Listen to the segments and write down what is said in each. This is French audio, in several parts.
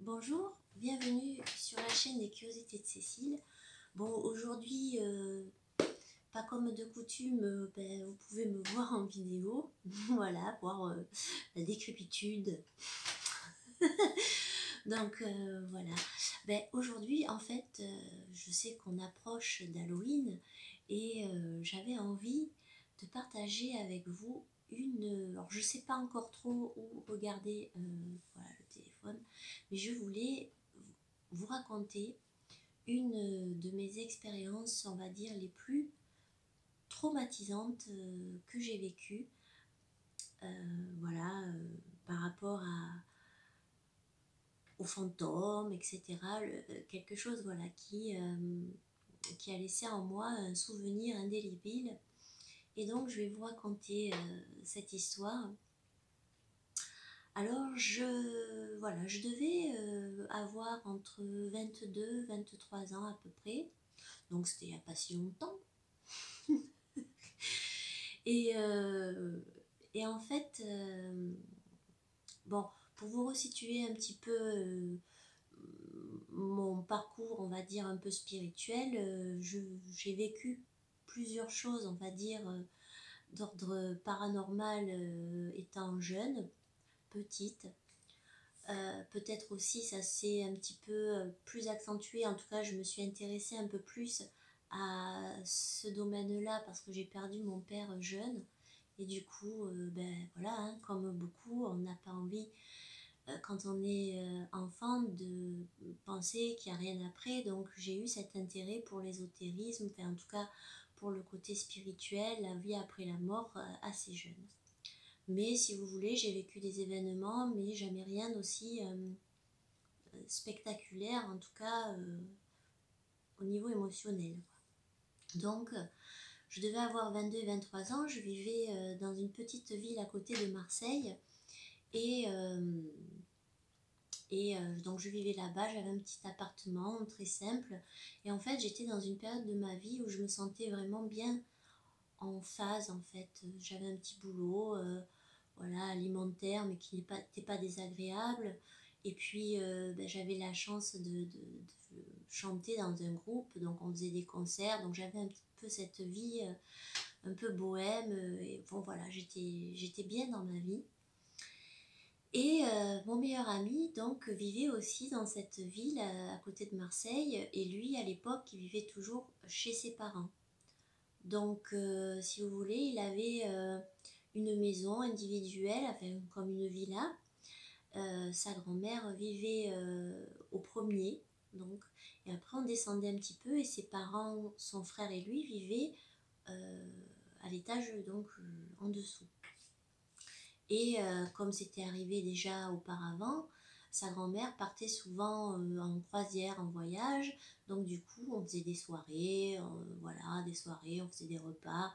Bonjour, bienvenue sur la chaîne des curiosités de Cécile. Bon, aujourd'hui, pas comme de coutume, vous pouvez me voir en vidéo, voilà, voir la décrépitude. Donc voilà, aujourd'hui en fait, je sais qu'on approche d'Halloween et j'avais envie de partager avec vous alors je sais pas encore trop où regarder voilà, le téléphone, mais je voulais vous raconter une de mes expériences, on va dire, les plus traumatisantes que j'ai vécues, voilà, par rapport aux fantômes, etc. Quelque chose, voilà, qui a laissé en moi un souvenir indélébile. Et donc, je vais vous raconter cette histoire. Alors, voilà, je devais avoir entre 22 et 23 ans à peu près. Donc, c'était il n'y a pas si longtemps. Et, et en fait, bon, pour vous resituer un petit peu mon parcours, on va dire, un peu spirituel, j'ai vécu plusieurs choses, on va dire, d'ordre paranormal étant jeune, petite. Peut-être aussi ça s'est un petit peu plus accentué, en tout cas je me suis intéressée un peu plus à ce domaine-là parce que j'ai perdu mon père jeune et du coup voilà, hein, comme beaucoup on n'a pas envie quand on est enfant de penser qu'il n'y a rien après, donc j'ai eu cet intérêt pour l'ésotérisme, enfin en tout cas pour le côté spirituel, la vie après la mort assez jeune. Mais si vous voulez, j'ai vécu des événements, mais jamais rien d'aussi spectaculaire, en tout cas au niveau émotionnel. Donc, je devais avoir 22 et 23 ans, je vivais dans une petite ville à côté de Marseille, et, donc je vivais là-bas, j'avais un petit appartement très simple, et en fait j'étais dans une période de ma vie où je me sentais vraiment bien en phase, en fait. J'avais un petit boulot, voilà, alimentaire, mais qui n'était pas désagréable. Et puis, j'avais la chance de chanter dans un groupe, donc on faisait des concerts, donc j'avais un petit peu cette vie un peu bohème, et bon voilà, j'étais bien dans ma vie. Et mon meilleur ami, donc, vivait aussi dans cette ville à côté de Marseille, et lui, à l'époque, il vivait toujours chez ses parents. Donc, si vous voulez, il avait une maison individuelle, enfin, comme une villa. Sa grand-mère vivait au premier, donc, et après on descendait un petit peu et ses parents, son frère et lui, vivaient à l'étage, donc en dessous. Et comme c'était arrivé déjà auparavant, sa grand-mère partait souvent en croisière, en voyage, donc du coup on faisait des soirées, voilà, des soirées, on faisait des repas,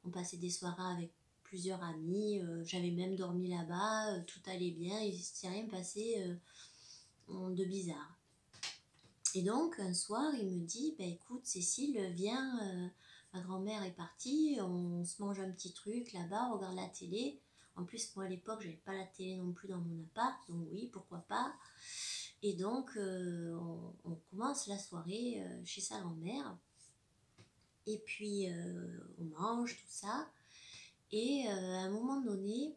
on passait des soirées avec plusieurs amis, j'avais même dormi là-bas, tout allait bien, il ne s'est rien passé de bizarre. Et donc un soir il me dit, écoute Cécile, viens, ma grand-mère est partie, on se mange un petit truc là-bas, on regarde la télé. En plus moi à l'époque j'avais pas la télé non plus dans mon appart, donc oui, pourquoi pas. Et donc on commence la soirée chez sa grand-mère, et puis on mange tout ça. Et à un moment donné,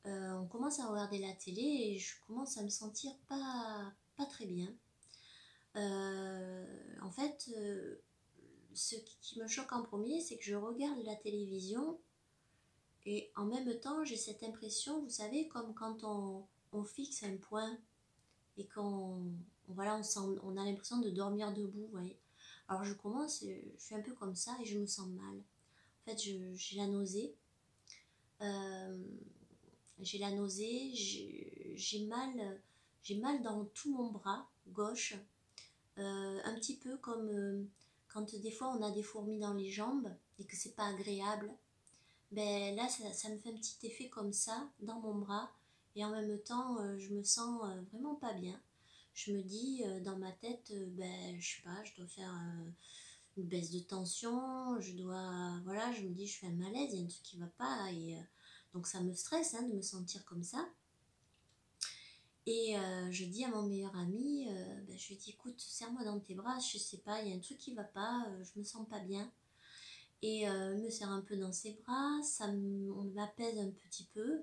on commence à regarder la télé et je commence à me sentir pas très bien. En fait, ce qui me choque en premier, c'est que je regarde la télévision et en même temps, j'ai cette impression, vous savez, comme quand on fixe un point et voilà, on a l'impression de dormir debout, vous voyez. Alors je suis un peu comme ça et je me sens mal. En fait, j'ai la nausée. J'ai la nausée, j'ai mal dans tout mon bras gauche, un petit peu comme quand des fois on a des fourmis dans les jambes et que c'est pas agréable. Là ça me fait un petit effet comme ça dans mon bras, et en même temps je me sens vraiment pas bien. Je me dis dans ma tête, je sais pas, je dois faire une baisse de tension, voilà, je me dis je fais un malaise, il y a un truc qui va pas, et donc ça me stresse, hein, de me sentir comme ça. Et je dis à mon meilleur ami, je lui dis écoute, serre-moi dans tes bras, je sais pas, il y a un truc qui va pas, je me sens pas bien. Et il me serre un peu dans ses bras, on m'apaise un petit peu,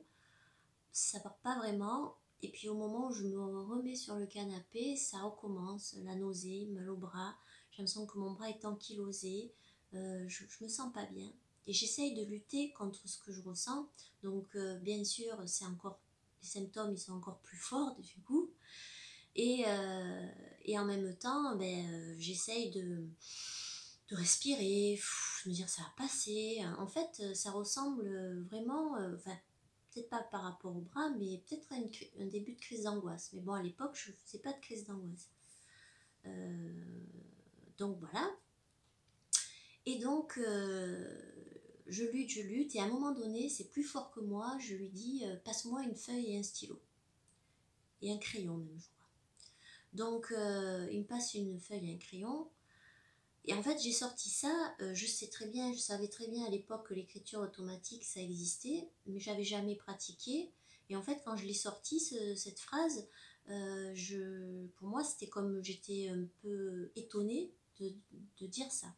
ça part pas vraiment. Et puis au moment où je me remets sur le canapé, ça recommence, la nausée, mal au bras, j'ai l'impression que mon bras est ankylosé, je me sens pas bien. Et j'essaye de lutter contre ce que je ressens, donc bien sûr, les symptômes ils sont encore plus forts du coup. Et en même temps, j'essaye de respirer, de me dire ça va passer. En fait, ça ressemble vraiment, enfin, peut-être pas par rapport au bras, mais peut-être à un début de crise d'angoisse. Mais bon, à l'époque, je ne faisais pas de crise d'angoisse. Euh, donc voilà. Et donc, je lutte, et à un moment donné, c'est plus fort que moi. Je lui dis, passe-moi une feuille et un stylo. Et un crayon même, je crois. Donc, il me passe une feuille et un crayon. Et en fait, j'ai sorti ça, je savais très bien à l'époque que l'écriture automatique, ça existait, mais j'avais jamais pratiqué. Et en fait, quand je l'ai sorti, cette phrase, pour moi, c'était comme j'étais un peu étonnée de dire ça.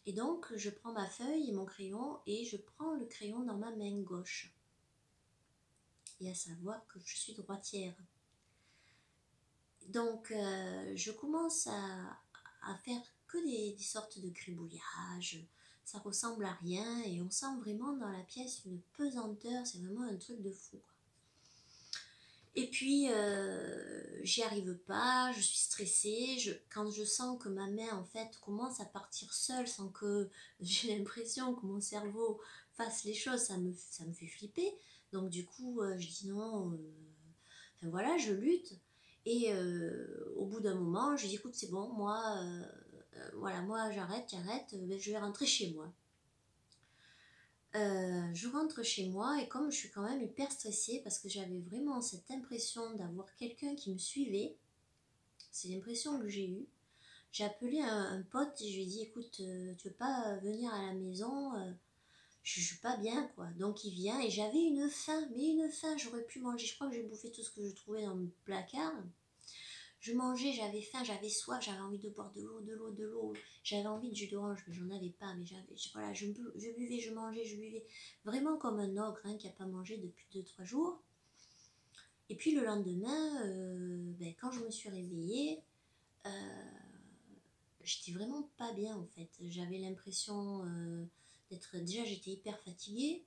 Et donc, je prends ma feuille et mon crayon, et je prends le crayon dans ma main gauche. Et à savoir que je suis droitière. Donc, je commence à faire que des sortes de gribouillages. Ça ressemble à rien et on sent vraiment dans la pièce une pesanteur. C'est vraiment un truc de fou, quoi. Et puis, j'y arrive pas, je suis stressée. Quand je sens que ma main, en fait, commence à partir seule sans que j'ai l'impression que mon cerveau fasse les choses, ça me fait flipper. Donc, du coup, je dis non. Enfin voilà, je lutte. Et au bout d'un moment, je dis écoute, c'est bon, moi, voilà, moi j'arrête, je vais rentrer chez moi. Je rentre chez moi et comme je suis quand même hyper stressée parce que j'avais vraiment cette impression d'avoir quelqu'un qui me suivait, c'est l'impression que j'ai eue. J'ai appelé un pote et je lui ai dit écoute, tu veux pas venir à la maison, je suis pas bien quoi. Donc il vient et j'avais une faim, mais une faim, j'aurais pu manger. Je crois que j'ai bouffé tout ce que je trouvais dans le placard. Je mangeais, j'avais faim, j'avais soif, j'avais envie de boire de l'eau, de l'eau, de l'eau. J'avais envie de jus d'orange, mais j'en avais pas. Mais voilà, je buvais, je mangeais, je buvais. Vraiment comme un ogre qui n'a pas mangé depuis 2-3 jours. Et puis le lendemain, quand je me suis réveillée, euh, j'étais vraiment pas bien en fait. J'avais l'impression d'être... Déjà, j'étais hyper fatiguée.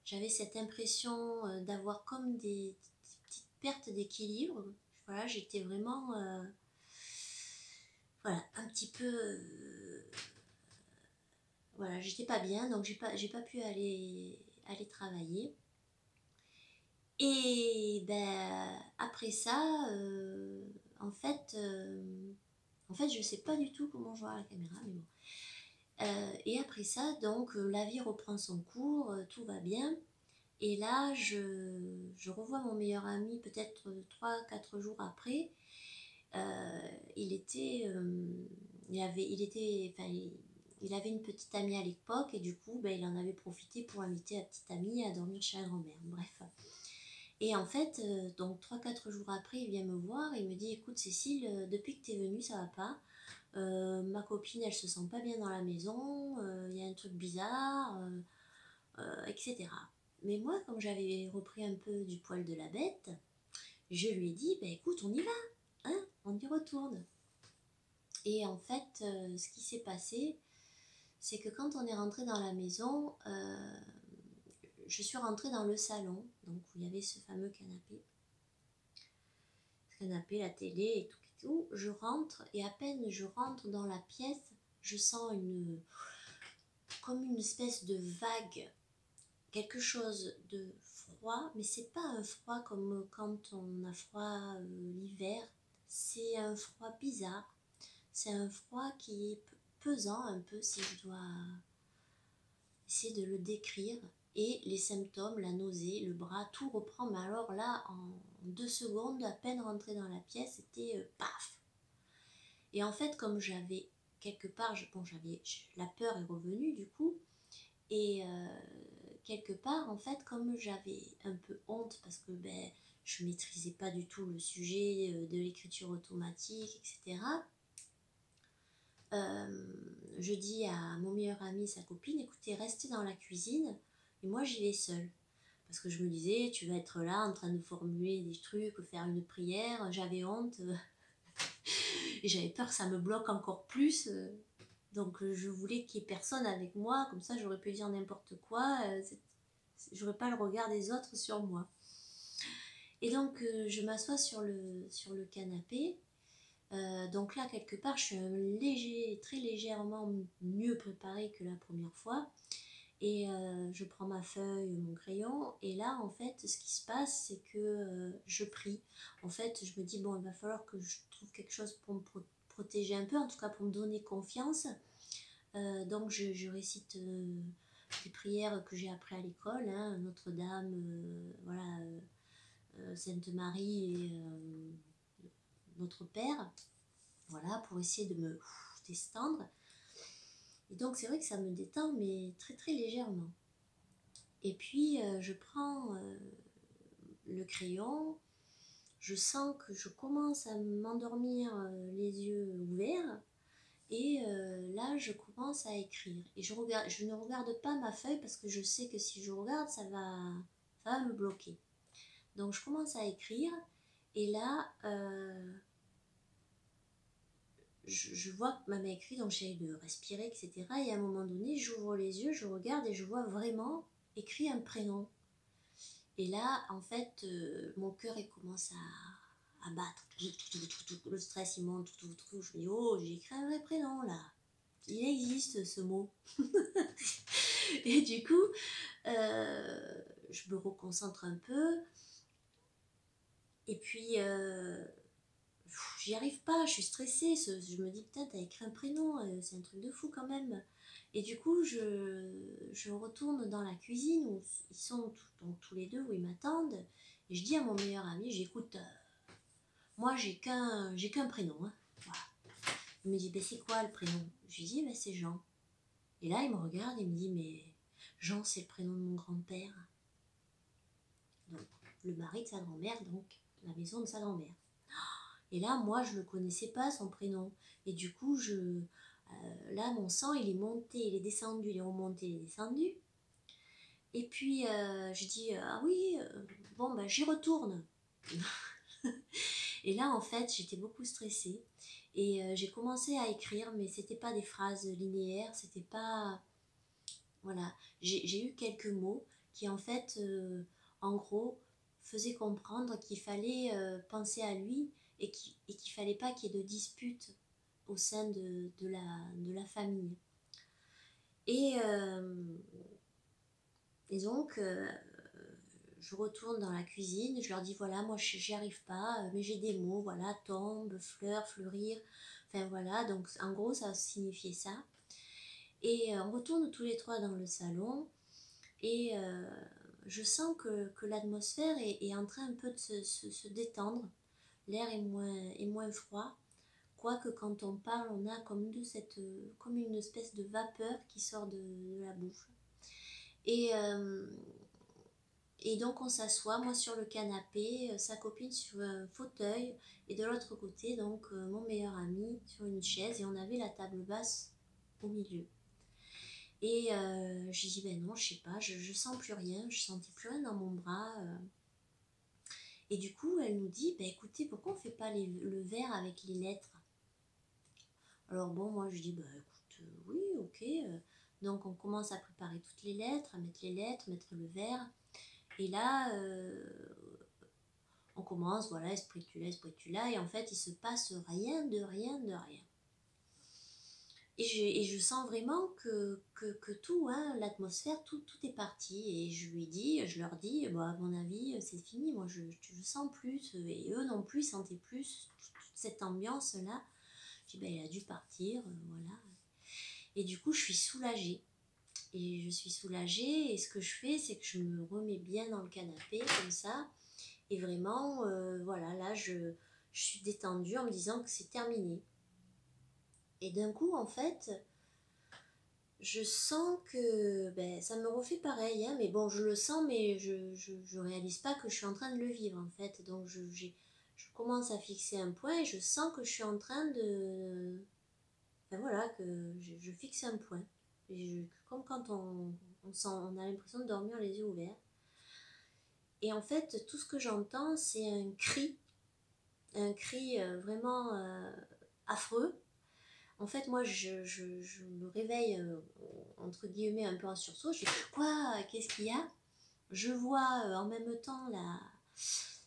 J'avais cette impression d'avoir comme des petites pertes d'équilibre. Voilà, j'étais vraiment... voilà, un petit peu... voilà, j'étais pas bien, donc j'ai pas pu aller travailler. Et après ça, en fait, je sais pas du tout comment je vois la caméra, mais bon. Et après ça, donc, la vie reprend son cours, tout va bien. Et là, je revois mon meilleur ami peut-être 3-4 jours après. Il était, il avait une petite amie à l'époque et du coup, il en avait profité pour inviter la petite amie à dormir chez la grand-mère. Bref. Et en fait, donc 3-4 jours après, il vient me voir et il me dit écoute Cécile, depuis que tu es venue, ça va pas. Ma copine, elle se sent pas bien dans la maison, il y a un truc bizarre, etc. Mais moi, comme j'avais repris un peu du poil de la bête, je lui ai dit écoute, on y va, hein, on y retourne. Et en fait, ce qui s'est passé, c'est que quand on est rentré dans la maison, je suis rentrée dans le salon, donc où il y avait ce fameux canapé. La télé et tout. Je rentre et à peine je rentre dans la pièce, je sens comme une espèce de vague, quelque chose de froid, mais c'est pas un froid comme quand on a froid l'hiver, c'est un froid bizarre. C'est un froid qui est pesant un peu si je dois essayer de le décrire. Et les symptômes, la nausée, le bras, tout reprend. Mais alors là, en 2 secondes, à peine rentrée dans la pièce, c'était paf. Et en fait, comme j'avais quelque part, la peur est revenue du coup. Et quelque part, en fait, comme j'avais un peu honte parce que je maîtrisais pas du tout le sujet de l'écriture automatique, etc. Je dis à mon meilleur ami, sa copine, écoutez, restez dans la cuisine et moi j'y vais seule. Parce que je me disais, tu vas être là en train de formuler des trucs, faire une prière, j'avais honte et j'avais peur que ça me bloque encore plus. Donc je voulais qu'il n'y ait personne avec moi, comme ça j'aurais pu dire n'importe quoi, j'aurais pas le regard des autres sur moi. Et donc je m'assois sur le canapé. Donc là, quelque part, je suis très légèrement mieux préparée que la première fois. Et je prends ma feuille, mon crayon. Et là, en fait, ce qui se passe, c'est que je prie. En fait, je me dis, bon, il va falloir que je trouve quelque chose pour me protéger un peu, en tout cas pour me donner confiance. Donc, je récite des prières que j'ai apprises à l'école, hein, Notre-Dame, voilà, Sainte Marie et Notre Père. Voilà, pour essayer de me déstendre. Et donc c'est vrai que ça me détend, mais très très légèrement. Et puis je prends le crayon, je sens que je commence à m'endormir les yeux ouverts, et là je commence à écrire. Et je ne regarde pas ma feuille parce que je sais que si je regarde, ça va me bloquer. Donc je commence à écrire, et là je vois que ma main écrit, donc j'essaie de respirer, etc. Et à un moment donné, j'ouvre les yeux, je regarde et je vois vraiment écrit un prénom. Et là, en fait, mon cœur il commence à battre. Le stress il monte. Je me dis, oh, j'ai écrit un vrai prénom là. Il existe ce mot. Et du coup, je me reconcentre un peu. Et puis, j'y arrive pas, je suis stressée, je me dis putain t'as écrit un prénom, c'est un truc de fou quand même. Et du coup je retourne dans la cuisine où ils sont donc tous les deux, où ils m'attendent, et je dis à mon meilleur ami, j'écoute, moi j'ai qu'un prénom, hein. Voilà. Il me dit ben c'est quoi le prénom? Je lui dis ben c'est Jean. Et là il me regarde et me dit mais Jean c'est le prénom de mon grand-père. Donc le mari de sa grand-mère, donc la maison de sa grand-mère. Et là, moi, je ne connaissais pas son prénom. Et du coup, là, mon sang, il est monté, il est descendu, il est remonté, il est descendu. Et puis, je dis, ah oui, bon, ben, j'y retourne. Et là, en fait, j'étais beaucoup stressée. Et j'ai commencé à écrire, mais c'était pas des phrases linéaires, c'était pas... Voilà, j'ai eu quelques mots qui, en fait, en gros, faisaient comprendre qu'il fallait penser à lui, et qu'il fallait pas qu'il y ait de disputes au sein de la famille. Et, donc, je retourne dans la cuisine, je leur dis, voilà, moi, j'y arrive pas, mais j'ai des mots, voilà, tombe, fleur, fleurir, enfin voilà, donc en gros, ça signifiait ça. Et on retourne tous les trois dans le salon, et je sens que l'atmosphère est en train un peu de se détendre. L'air est moins froid. Quoique quand on parle, on a comme une espèce de vapeur qui sort de la bouche. Et donc on s'assoit, moi sur le canapé, sa copine sur un fauteuil, et de l'autre côté, donc mon meilleur ami sur une chaise, et on avait la table basse au milieu. Et j'ai dit, ben non, je sais pas, je sens plus rien, je sentais plus rien dans mon bras. Et du coup, elle nous dit, ben écoutez, pourquoi on fait pas le verre avec les lettres? Alors bon, moi je dis, bah écoute, oui, ok. Donc on commence à préparer toutes les lettres, à mettre les lettres, mettre le verre. Et là, on commence, voilà, espritula, et en fait, il se passe rien de rien de rien. Et je sens vraiment que tout, hein, l'atmosphère, tout est parti. Et je leur dis, bah, à mon avis, c'est fini, moi je sens plus, et eux non plus, ils sentaient plus toute cette ambiance-là. Je dis, bah, il a dû partir, voilà. Et du coup, je suis soulagée. Et je suis soulagée, et ce que je fais, c'est que je me remets bien dans le canapé, comme ça. Et vraiment, voilà, là, je suis détendue en me disant que c'est terminé. Et d'un coup, en fait, je sens que ben, ça me refait pareil, hein, mais bon, je le sens, mais je réalise pas que je suis en train de le vivre, en fait. Donc, je commence à fixer un point et je sens que je suis en train de... Ben voilà, que je fixe un point. Comme quand on a l'impression de dormir les yeux ouverts. Et en fait, tout ce que j'entends, c'est un cri vraiment affreux. En fait, moi, je me réveille, entre guillemets, un peu en sursaut. Je dis, quoi? Qu'est-ce qu'il y a? Je vois en même temps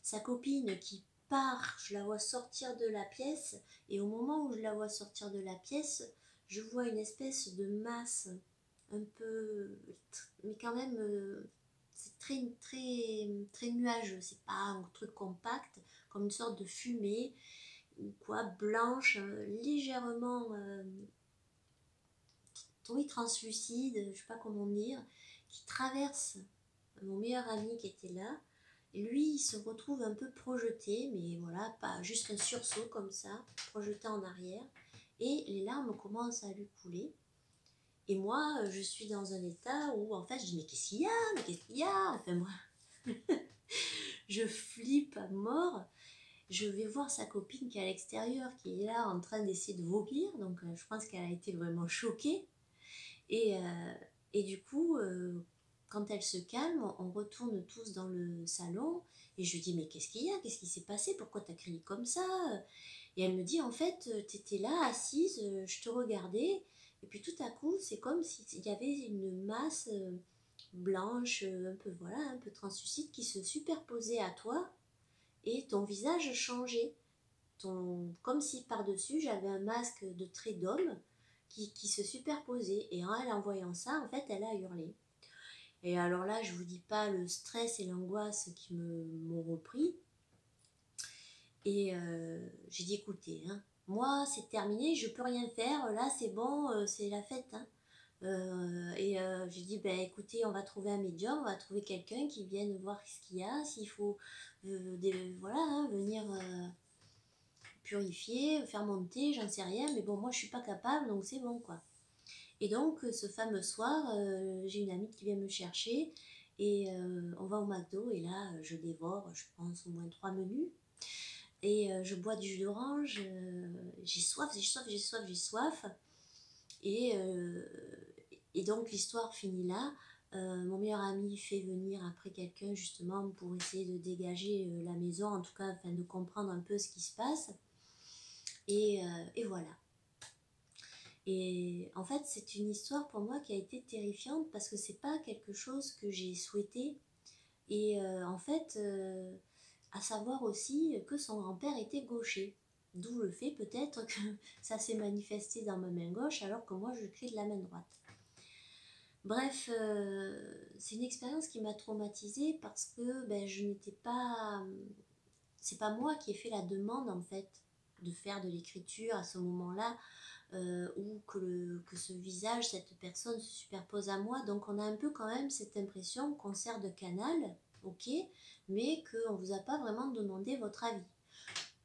sa copine qui part, je la vois sortir de la pièce. Et au moment où je la vois sortir de la pièce, je vois une espèce de masse un peu... Mais quand même, c'est très nuageux. C'est pas un truc compact, comme une sorte de fumée, ou quoi, blanche, légèrement... oui, translucide, je sais pas comment dire, qui traverse mon meilleur ami qui était là. Et lui, il se retrouve un peu projeté, mais voilà, pas juste un sursaut comme ça, projeté en arrière. Et les larmes commencent à lui couler. Et moi, je suis dans un état où, en fait, je dis, mais qu'est-ce qu'il y a? Mais qu'est-ce qu'il y a? Enfin, moi, je flippe à mort. Je vais voir sa copine qui est à l'extérieur, qui est là en train d'essayer de vomir. Donc, je pense qu'elle a été vraiment choquée. Et, du coup, quand elle se calme, on retourne tous dans le salon et je lui dis, mais qu'est-ce qu'il y a? Qu'est-ce qui s'est passé? Pourquoi t'as crié comme ça? Et elle me dit, en fait, t'étais là, assise, je te regardais et puis tout à coup, c'est comme s'il y avait une masse blanche, un peu, voilà, un peu translucide qui se superposait à toi et ton visage changeait. Comme si par-dessus, j'avais un masque de trait d'homme qui se superposait. Et en voyant ça, en fait, elle a hurlé. Et alors là, je vous dis pas le stress et l'angoisse qui m'ont repris. Et j'ai dit, écoutez, hein, moi, c'est terminé, je peux rien faire. Là, c'est bon, c'est la fête. Hein. J'ai dit, ben, écoutez, on va trouver un médium, on va trouver quelqu'un qui vienne voir ce qu'il y a, s'il faut voilà, hein, venir purifier, faire monter, j'en sais rien, mais bon, moi je suis pas capable, donc c'est bon quoi. Et donc ce fameux soir, j'ai une amie qui vient me chercher et on va au McDo et là je dévore, je pense au moins 3 menus et je bois du jus d'orange, j'ai soif, j'ai soif, j'ai soif, j'ai soif et, euh, et donc l'histoire finit là. Mon meilleur ami fait venir après quelqu'un justement pour essayer de dégager la maison, en tout cas afin de comprendre un peu ce qui se passe. Et voilà. Et en fait, c'est une histoire pour moi qui a été terrifiante parce que c'est pas quelque chose que j'ai souhaité. Et en fait, à savoir aussi que son grand-père était gaucher. D'où le fait peut-être que ça s'est manifesté dans ma main gauche alors que moi je crie de la main droite. Bref, c'est une expérience qui m'a traumatisée parce que ben, je n'étais pas... C'est pas moi qui ai fait la demande en fait de faire de l'écriture à ce moment-là. Ou que ce visage, cette personne se superpose à moi. Donc on a un peu quand même cette impression qu'on sert de canal, ok, mais qu'on ne vous a pas vraiment demandé votre avis.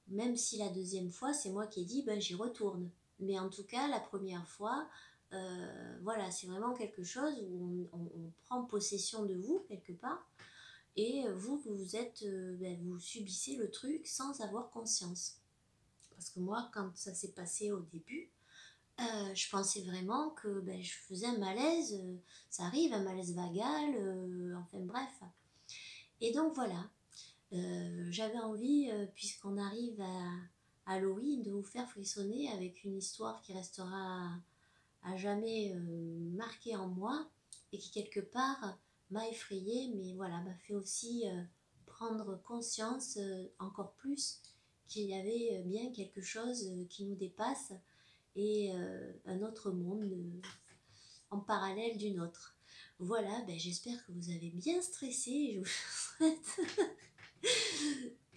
Même si la deuxième fois, c'est moi qui ai dit, ben j'y retourne. Mais en tout cas, la première fois, voilà, c'est vraiment quelque chose où on prend possession de vous, quelque part, et vous êtes, ben, vous subissez le truc sans avoir conscience. Parce que moi, quand ça s'est passé au début, je pensais vraiment que ben, je faisais un malaise, ça arrive, un malaise vagal, enfin bref. Et donc voilà, j'avais envie, puisqu'on arrive à Halloween, de vous faire frissonner avec une histoire qui restera à jamais marquée en moi et qui quelque part m'a effrayée, mais voilà, m'a fait aussi prendre conscience encore plus qu'il y avait bien quelque chose qui nous dépasse et un autre monde en parallèle du nôtre. Voilà, ben, j'espère que vous avez bien stressé et je vous souhaite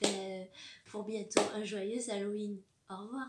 ben, pour bientôt un joyeux Halloween. Au revoir.